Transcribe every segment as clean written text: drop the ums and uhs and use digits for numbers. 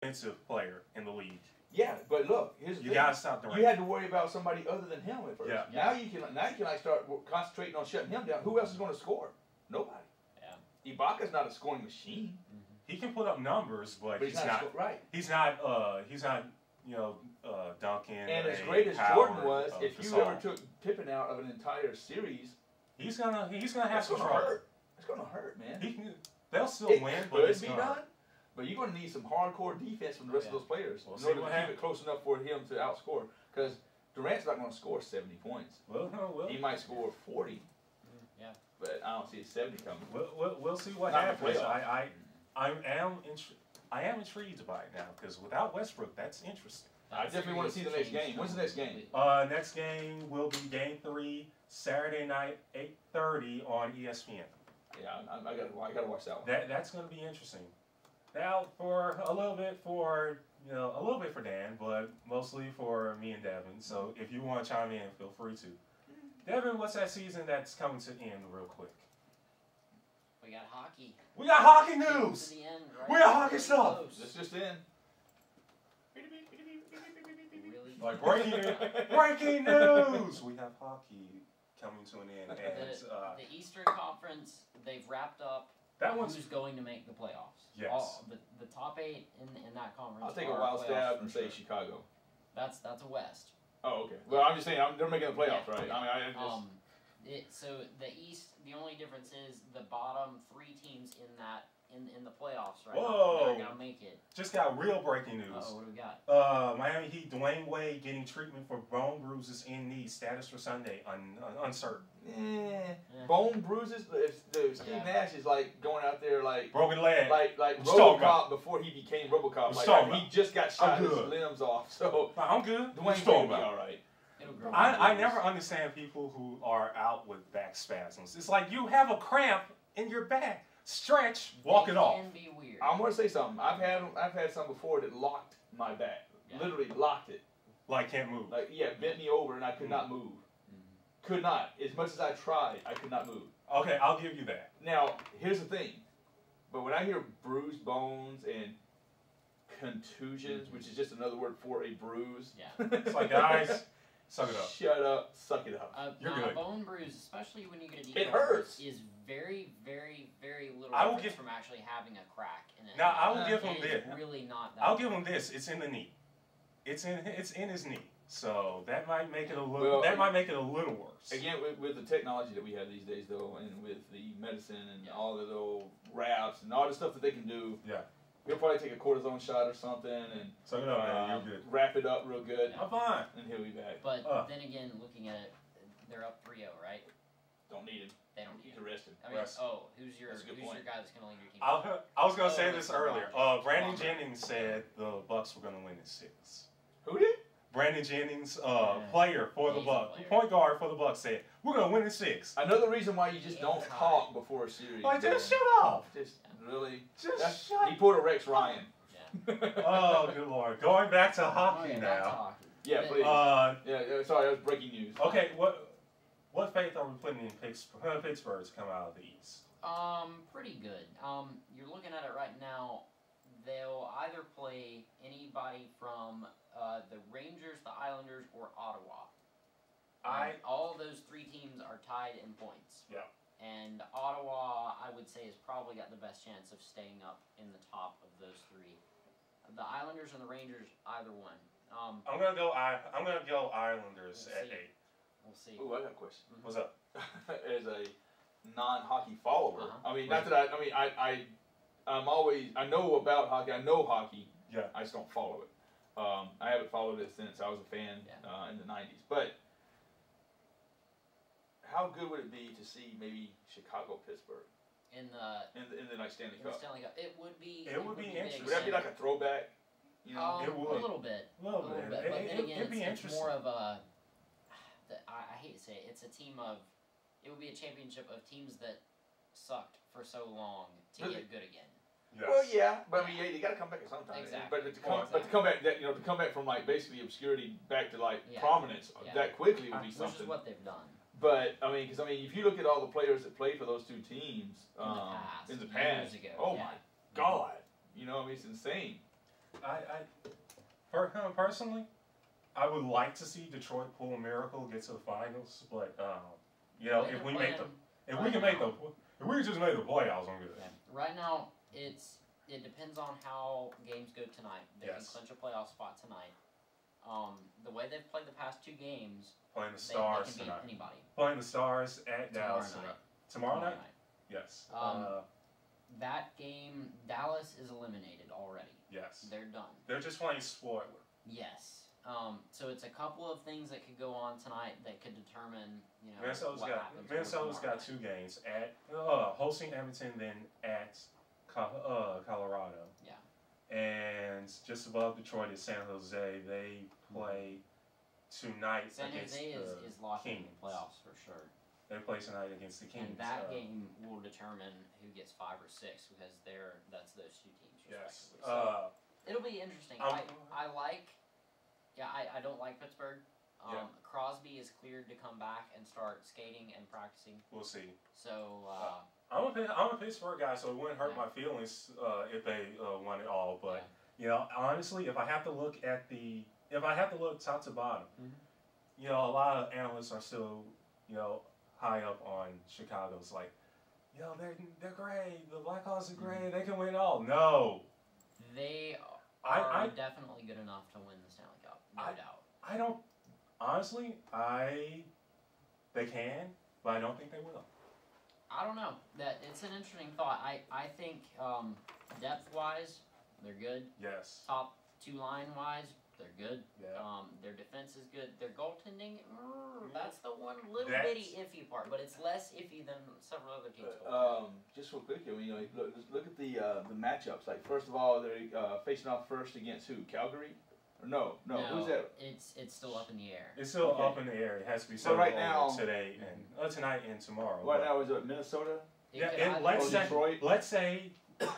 offensive player in the league. Yeah, but look, here's the thing. You gotta stop Durant. You had to worry about somebody other than him at first. Yeah. Now you can like start concentrating on shutting him down. Who else is going to score? Nobody. Yeah. Ibaka's not a scoring machine. He can put up numbers, but he's not right. He's not Duncan. And as great as Jordan was, if you ever took Pippen out of an entire series, he's gonna have some trouble. Hurt. It's gonna hurt, man. They'll still win, but it's be done. But you're going to need some hardcore defense from the rest of those players in order to keep it close enough for him to outscore. Because Durant's not going to score 70 points. He might score 40. Yeah. But I don't see a 70 coming. We'll see what happens. I am intrigued by it now because without Westbrook, that's interesting. I definitely want to see the next game. When's the next game? Next game will be Game 3, Saturday night, 8:30 on ESPN. Yeah, I gotta watch that one. That's going to be interesting. Now, for a little bit for Dan, but mostly for me and Devin. So if you want to chime in, feel free to. Devin, what's that season that's coming to end real quick? We got hockey. We got hockey news. To the end, right? We got hockey stuff. Let's just end. Really? Like breaking news. We have hockey coming to an end. And the Eastern Conference, they've wrapped up. Who's going to make the playoffs? Yes. The top 8 in that conference. I'll take a wild stab and say Chicago. That's a West. Oh, okay. Well, I'm just saying they're making the playoffs, right? Yeah. I mean, so the East, the only difference is the bottom 3 teams in the playoffs right now. They're gonna make it. Just got real breaking news. What do we got? Miami Heat Dwayne Wade getting treatment for bone bruises in knee. Status for Sunday uncertain. Bone bruises. Steve Nash is like going out there like broken leg, like RoboCop before he became RoboCop. Like he just got shot his limbs off. So I'm good. Dwayne Wade will be all right. I never understand people who are out with back spasms. It's like you have a cramp in your back. Stretch, walk it off. Can be weird. I'm gonna say something. I've had some before that locked my back. Literally locked it. Like can't move. Like bent me over and I could not move. Could not. As much as I tried, I could not move. Okay, I'll give you that. Now, here's the thing. But when I hear bruised bones and contusions, which is just another word for a bruise. It's like, guys, suck it up. Shut up, suck it up. You're good. A bone bruise, especially when you get a deep it hurts. Is very, very, very little from actually having a crack in it. Now, I will give him this. Really not that I'll give him this. It's in the knee. It's in his knee. So that might make it a little. That might make it a little worse. Again, with the technology that we have these days, though, and with the medicine and all the little wraps and all the stuff that they can do, he'll probably take a cortisone shot or something and suck it up, man. You're good. Wrap it up real good. I'm fine. And he'll be back. But then again, looking at it, they're up 3-0, right? Don't need him. They don't need him. He's arrested. I mean, who's your guy that's going to lead your team? I was going to say this earlier. Brandon Jennings said the Bucks were going to win in 6. Who did? Brandon Jennings, player for the Bucks, point guard for the Bucks, said we're gonna win in 6. Another reason why you just don't talk before a series. Like, just shut up. Just really. Just shut up. He pulled a Rex Ryan. Oh, good lord. Going back to hockey now. Yeah, please. Sorry, that was breaking news. Okay, what faith are we putting in Pittsburgh to come out of the East? Pretty good. You're looking at it right now. They'll either play anybody from the Rangers, the Islanders, or Ottawa. All of those 3 teams are tied in points. Yeah. And Ottawa, I would say, has probably got the best chance of staying up in the top of those 3. The Islanders and the Rangers, either one. I'm gonna go Islanders at 8. We'll see. Ooh, I got a question. What's up? As a non-hockey follower, I mean, not that I know about hockey. I know hockey. Yeah. I just don't follow it. I haven't followed it since I was a fan in the 90s. But how good would it be to see maybe Chicago-Pittsburgh in the like Stanley Cup? It would be. It would be interesting. Would that be like a throwback? You know, it would. A little bit. But then again, it's more of a. I hate to say it. It's a team of. It would be a championship of teams that sucked for so long to get good again. Yes. Well, yeah, but I mean, you got to come back at some time. Exactly. But to come back, to come back from like basically obscurity back to like prominence that quickly would be something. Which is what they've done. But I mean, because if you look at all the players that played for those 2 teams in the past, oh my God, you know, I mean, it's insane. Personally, I would like to see Detroit pull a miracle, get to the finals, but you know, if we can make the playoffs, I'm good. Yeah. Right now, it depends on how games go tonight. They can clinch a playoff spot tonight. The way they've played the past 2 games, playing the Stars they can beat anybody. Playing the Stars at Dallas tonight. Tomorrow night? Yes. That game, Dallas is eliminated already. Yes. They're done. They're just playing spoiler. Yes. So it's a couple of things that could go on tonight that could determine, you know, Minnesota's got 2 games at hosting Edmonton, then at Colorado. Yeah. And just above Detroit is San Jose. They play tonight against the Kings. San Jose is locked in the playoffs for sure. They play tonight against the Kings. And that game will determine who gets 5 or 6 because that's those 2 teams respectively. Yes. So it'll be interesting. I don't like Pittsburgh. Crosby is cleared to come back and start skating and practicing. We'll see. So I'm a Pittsburgh guy, so it wouldn't hurt my feelings if they won it all. But you know, honestly, if I have to look top to bottom, you know, a lot of analysts are still, you know, high up on Chicago's like, you know, they're great. The Blackhawks are great. They can win it all. No, they are definitely good enough to win the Stanley Cup. No doubt. I don't. Honestly, they can, but I don't think they will. I don't know. That it's an interesting thought. I think depth wise, they're good. Yes. Top 2 line wise, they're good. Yeah. Their defense is good. Their goaltending, that's the one little bitty iffy part, but it's less iffy than several other teams. Just real quick, you know, look at the matchups. Like first of all, they're facing off first against who? Calgary. No, who's that? It's still up in the air. It's still up in the air. It has to be settled today and tonight and tomorrow. Right now, is it Minnesota? And let's say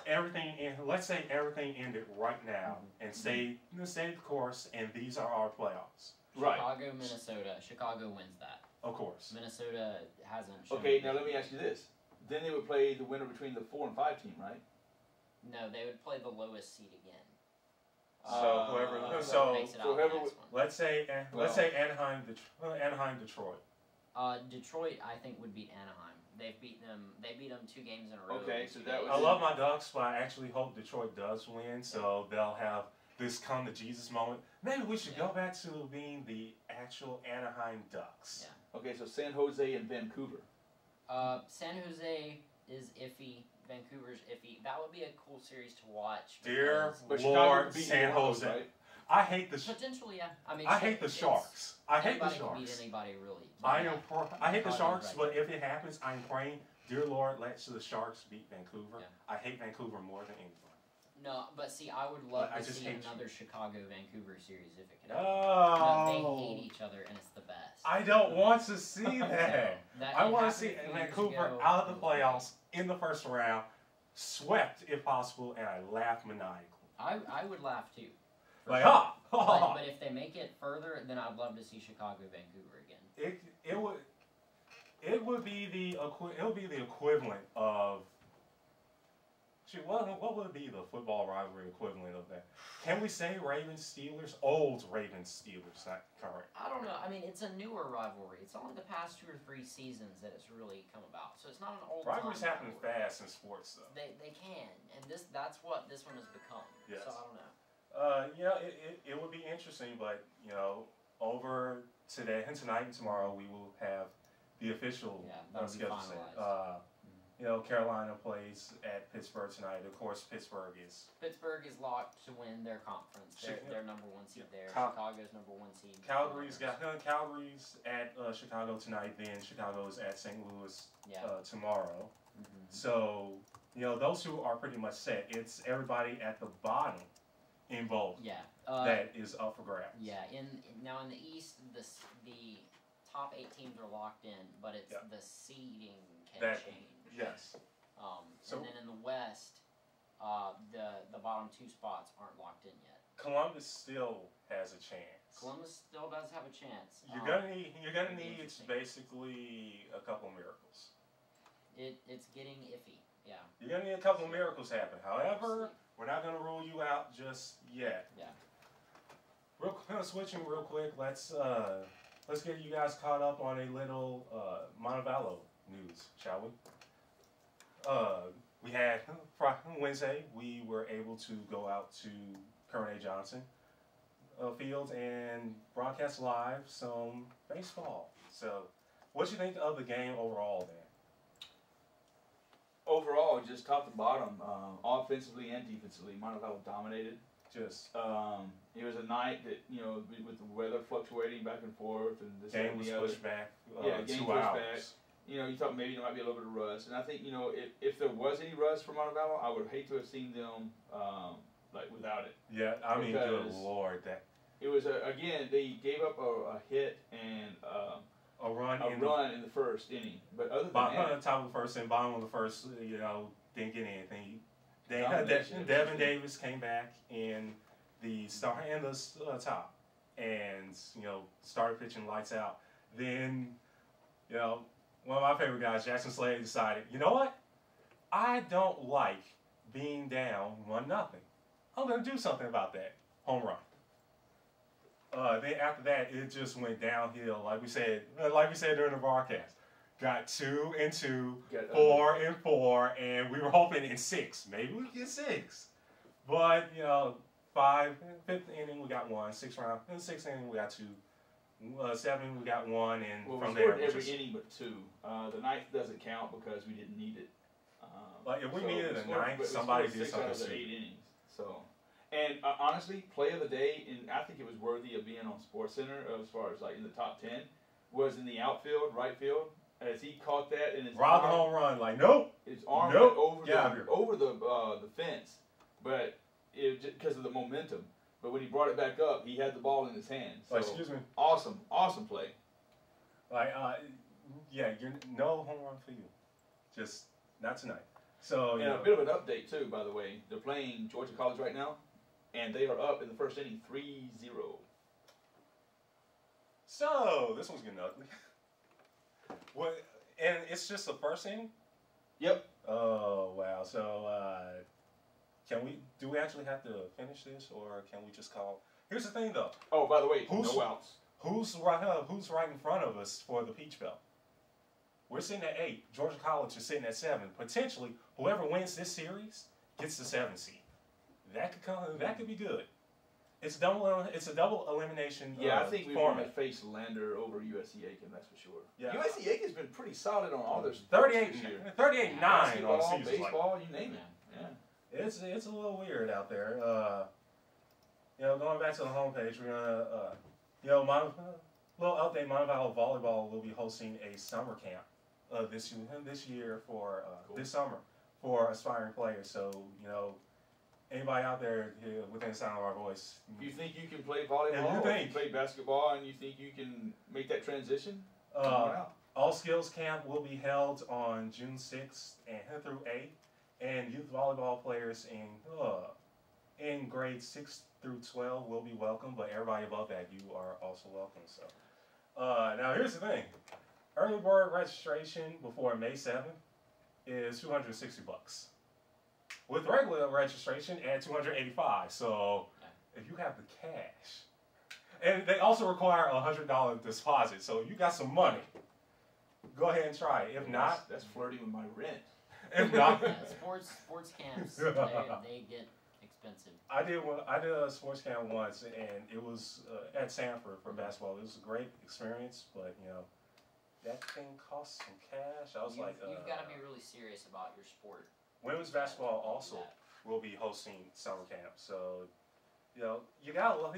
everything ended right now and stay the course, and these are our playoffs. Right. Chicago, Minnesota. Chicago wins that. Of course. Minnesota hasn't shown. Okay, now let me ask you this. Then they would play the winner between the 4 and 5 team, right? No, they would play the lowest seed again. So whoever let's say Anaheim, Detroit. Detroit, I think, would beat Anaheim. They beat them 2 games in a row. Okay, so that was. I love my Ducks, but I actually hope Detroit does win, so they'll have this come to Jesus moment. Maybe we should go back to being the actual Anaheim Ducks. Yeah. Okay, so San Jose and Vancouver. San Jose is iffy. Vancouver's iffy. That would be a cool series to watch. Dear Lord, San Jose. Right? I hate the potentially, yeah. I mean, I hate the Sharks. I hate the Sharks. Anybody can beat anybody, really. I hate the Sharks, but if it happens, I'm praying, dear Lord, let the Sharks beat Vancouver. Yeah. I hate Vancouver more than anyone. No, but see, I would love to see another Chicago-Vancouver series if it could happen. Oh. They hate each other, and it's the best. I don't want to see that. I want to see Vancouver out of the playoffs in the first round, swept if possible, and I laugh maniacally. I would laugh too. Like, sure. But if they make it further, then I'd love to see Chicago-Vancouver again. It would be the equivalent of. Shoot, what would be the football rivalry equivalent of that? Can we say Ravens-Steelers? Old Ravens-Steelers, not current. I don't know. I mean, it's a newer rivalry. It's only the past 2 or 3 seasons that it's really come about. So it's not an old rivalries happen fast in sports, though. They can, and that's what this one has become. Yes. So I don't know. It would be interesting, but you know, over today and tonight and tomorrow, we will have the official schedule. You know, Carolina plays at Pittsburgh tonight. Of course, Pittsburgh is locked to win their conference. They're number 1 seed there. Chicago's number 1 seed. Calgary's at Chicago tonight. Then Chicago's at St. Louis tomorrow. Mm-hmm. So you know, those 2 are pretty much set. It's everybody at the bottom in both. That is up for grabs. Yeah. Now in the East, the top 8 teams are locked in, but it's the seeding can change. Yes. And then in the West, the bottom 2 spots aren't locked in yet. Columbus still has a chance. Columbus still does have a chance. You're gonna need basically a couple miracles. It's getting iffy. Yeah. You're gonna need a couple miracles happen. However, We're not going to rule you out just yet. Yeah. Switching real quick, let's get you guys caught up on a little Montevallo news, shall we? We had Wednesday. We were able to go out to Colonel A. Johnson Field and broadcast live some baseball. So, what you think of the game overall, then? Overall, just top to bottom, offensively and defensively, Montevallo dominated. Just it was a night that, you know, with the weather fluctuating back and forth, and this game and was the other. pushed back. Game 2 pushed hours. back. You know, you thought maybe there might be a little bit of rust, and I think, you know, if there was any rust for Montevallo, I would hate to have seen them like without it. Yeah, I mean, good Lord, that it was again they gave up a hit and a run in the first inning, but other than that, top of the first and bottom of the first, you know, didn't get anything. Devin Davis came back in the start and the top, and you know, started pitching lights out. Then, you know, one of my favorite guys, Jackson Slade, decided, you know what? I don't like being down 1-0. I'm gonna do something about that. Home run. Then after that, it just went downhill. Like we said during the broadcast. Got 2 and 2, 4 and 4, and we were hoping in 6. Maybe we get 6. But, you know, 5th inning we got 1, 6th round, in the 6th inning we got 2, 7 we got 1, and from there every inning but 2. The 9th doesn't count because we didn't need it. Like if we needed a 9th, somebody did something. 6 out of the 8 innings. So, and honestly, play of the day, and I think it was worthy of being on SportsCenter as far as like in the top 10, was in the outfield, right field. As he caught that in his arm, home run, like nope. His arm went over the fence, but it because of the momentum. But when he brought it back up, he had the ball in his hand. So, excuse me. Awesome play. Like yeah, no home run for you, just not tonight. So and a bit of an update too, by the way. They're playing Georgia College right now, and they are up in the first inning 3-0. So this one's getting ugly. What? And it's just the first inning? Yep. Oh wow! So do we actually have to finish this, or can we just call? Here's the thing, though. Oh, by the way, no outs. Who's right in front of us for the Peach Belt? We're sitting at 8. Georgia College is sitting at 7. Potentially, whoever wins this series gets the 7 seed. That could be good. It's a double elimination. Yeah, I think we want to face Lander over USC Aiken. That's for sure. Yeah, USC Aiken's been pretty solid on all their 38-9 on the season. Baseball, you name it. Yeah, it's a little weird out there. You know, going back to the homepage, we're gonna little update. Montevallo Volleyball will be hosting a summer camp this year for this summer for aspiring players. So you know. Anybody out there within the sound of our voice? If you think you can play volleyball, or you play basketball, and you think you can make that transition, All Skills Camp will be held on June 6th and through 8th, and youth volleyball players in grades 6 through 12 will be welcome, but everybody above that, you are also welcome. So, now here's the thing: early bird registration before May 7th is $260. With regular registration at $285. So if you have the cash, and they also require a $100 deposit. So if you got some money, go ahead and try it. If not, that's flirting with my rent. If not, sports camps they get expensive. I did a sports camp once, and it was at Sanford for basketball. It was a great experience, but you know that thing costs some cash. You've got to be really serious about your sport. Women's basketball also will be hosting summer camp, so you know you gotta love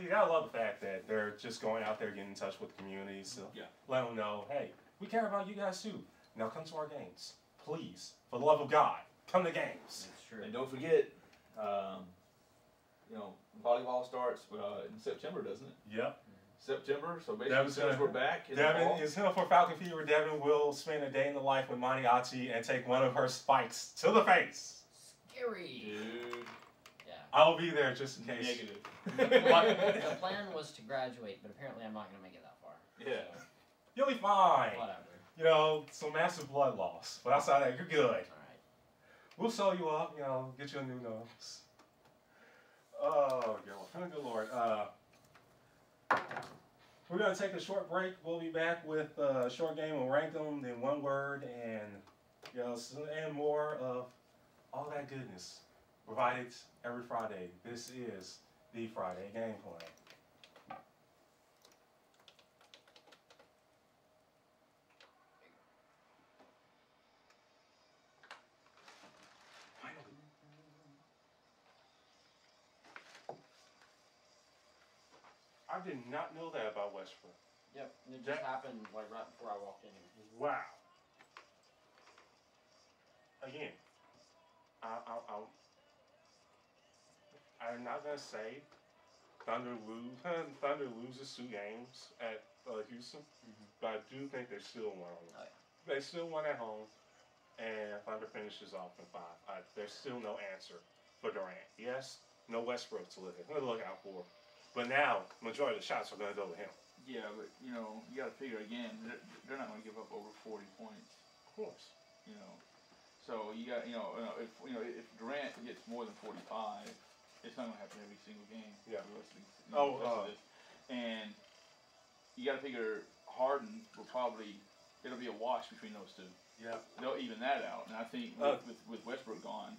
the fact that they're just going out there getting in touch with communities to let them know, hey, we care about you guys too. Now come to our games, please, for the love of God, come to games. That's true. And don't forget, you know, volleyball starts in September, doesn't it? Yep. September, so basically we're back. Devin is here for Falcon Fever. Devin will spend a day in the life with Monty Ati and take one of her spikes to the face. Scary. Dude. Yeah. I'll be there just in case. Negative. The plan was to graduate, but apparently I'm not going to make it that far. Yeah. So. You'll be fine. Whatever. You know, some massive blood loss. But outside that, you're good. All right. We'll sew you up, you know, get you a new nose. Oh, good Lord. We're going to take a short break. We'll be back with a short game. We'll rank them in one word and more of all that goodness provided every Friday. This is the Friday Game Plan. I did not know that about Westbrook. Yep, it just happened like right before I walked in here. Wow. Again, I'm not gonna say Thunder loses 2 games at Houston, but I do think they still won. Oh, yeah. They still won at home, and Thunder finishes off in 5. There's still no answer for Durant. Yes, no Westbrook to look out for. But now, majority of the shots are going to go to him. Yeah, but, you got to figure, again, they're not going to give up over 40 points. Of course. So you got, if Durant gets more than 45, it's not going to happen every single game. Yeah. And you got to figure Harden will it'll be a wash between those two. Yeah. They'll even that out. And I think with Westbrook gone,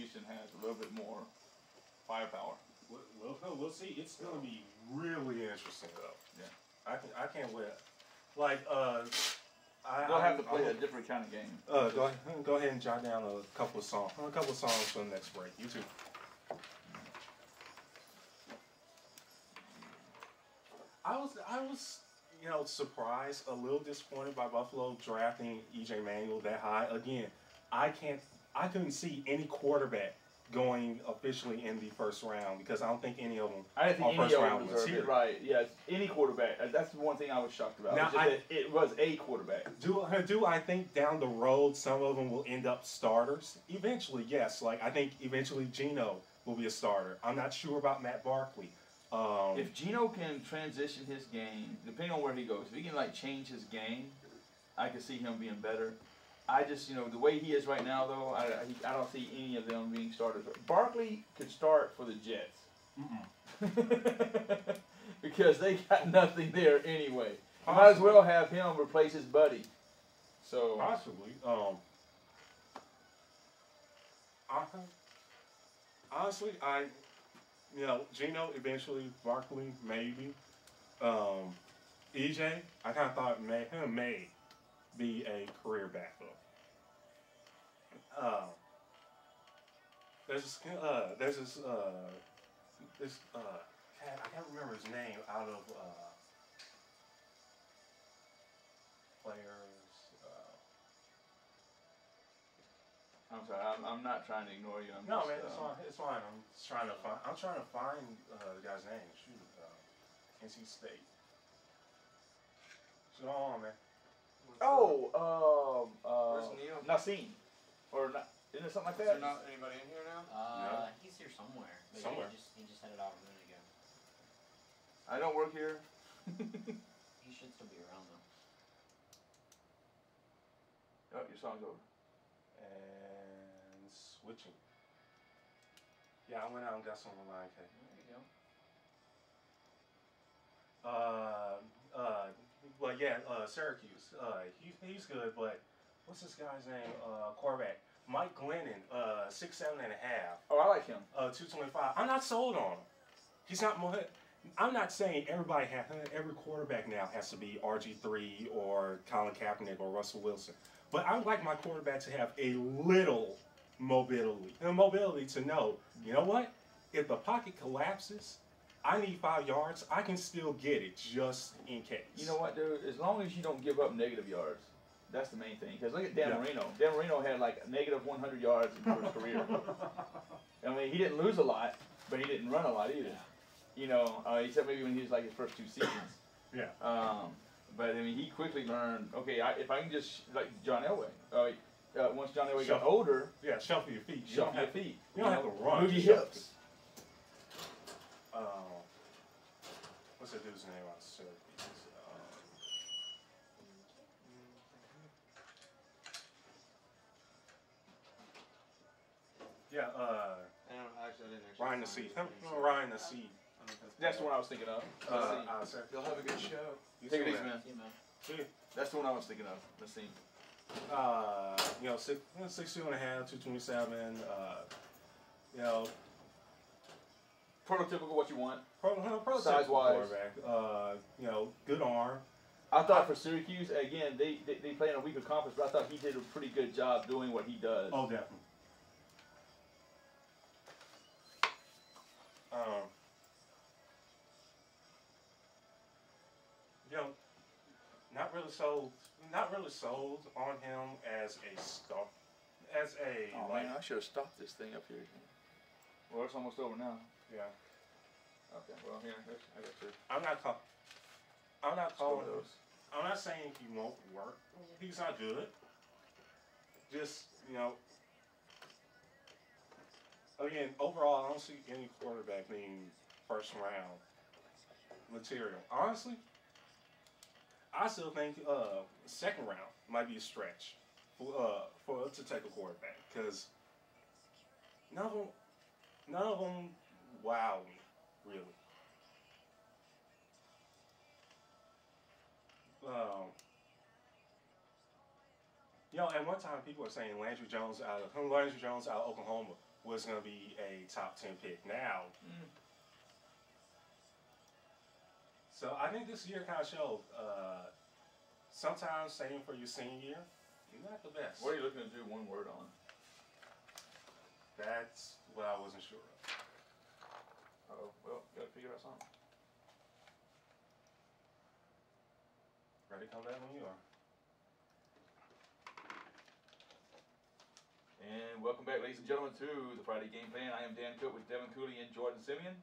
Houston has a little bit more firepower. We'll see. It's going to be really interesting, though. Yeah. I can't wait. Like, they'll have to play a different kind of game. Go ahead and jot down a couple of songs for the next break. You too. I was surprised, a little disappointed by Buffalo drafting E.J. Manuel that high. Again, I couldn't see any quarterback going officially in the first round because I don't think any of them first round was here. Right, yeah, any quarterback. That's the one thing I was shocked about. Now, it was a quarterback. Do I think down the road some of them will end up starters? Eventually, yes. Like, I think eventually Geno will be a starter. I'm not sure about Matt Barkley. If Geno can transition his game, depending on where he goes, if he can change his game, I can see him being better. I just, the way he is right now, though, I don't see any of them being starters. Barkley could start for the Jets. Because they got nothing there anyway. You might as well have him replace his buddy. So possibly. Honestly, Geno eventually, Barkley maybe. EJ, I kind of thought may be a career backup. There's this cat, I can't remember his name out of players. I'm sorry, I'm not trying to ignore you. No, man, it's fine. I'm trying to find the guy's name. Shoot, NC State. What's going on, man? Where's Neil? Nassim. Or not, isn't it something like that? Is there not anybody in here now? No. He's here somewhere. Somewhere. He just headed out a minute ago. I don't work here. He should still be around though. Oh, your song's over. And switching. Yeah, I went out and got some of my cake. There you go. Well, yeah, Syracuse. He's good, but what's this guy's name? Quarterback. Mike Glennon, 6'7.5". Oh, I like him. 225. I'm not sold on him. He's not more. I'm not saying every quarterback now has to be RG3 or Colin Kaepernick or Russell Wilson. But I would like my quarterback to have a little mobility. The mobility to know, you know what? If the pocket collapses, I need 5 yards. I can still get it just in case. You know what, dude? As long as you don't give up negative yards, that's the main thing. Because look at Dan Marino. Dan Marino had like negative 100 yards in his career. I mean, he didn't lose a lot, but he didn't run a lot either. Except maybe when he was like his first 2 seasons. Yeah. But I mean, he quickly learned. Okay, if I can just like John Elway. Once John Elway got older. Yeah, shuffle your feet. Shuffle your feet. You don't have to run. Move your hips. What's that dude's name on Syracuse? I Ryan the Seed. Ryan the Seed. That's the one I was thinking of. They'll have a good show. Take it easy, man. Yeah, man. See? That's the one I was thinking of. Let's see. 6'2.5", 227. Prototypical what you want. Size-wise. Quarterback. Good arm. I thought for Syracuse, again, they play in a weaker conference, but I thought he did a pretty good job doing what he does. Oh, definitely. Not really sold on him as a star. Man, I should have stopped this thing up here. Well, it's almost over now. Yeah. Okay. Well, here I got two. I'm not saying he won't work. He's not good. Just again, overall, I don't see any quarterback being first round material. Honestly, I still think second round might be a stretch for to take a quarterback because none of them wow me really. At one time people were saying Landry Jones out of Oklahoma was going to be a top 10 pick. Now. So I think this year kind of showed. Sometimes saving for your senior year, you're not the best. What are you looking to do one word on? That's what I wasn't sure of. Oh, well, gotta figure out something. Ready to come back when you are. And welcome back, ladies and gentlemen, to the Friday Game Plan. I am Dan Cook with Devan Cooley and Jordon Semien.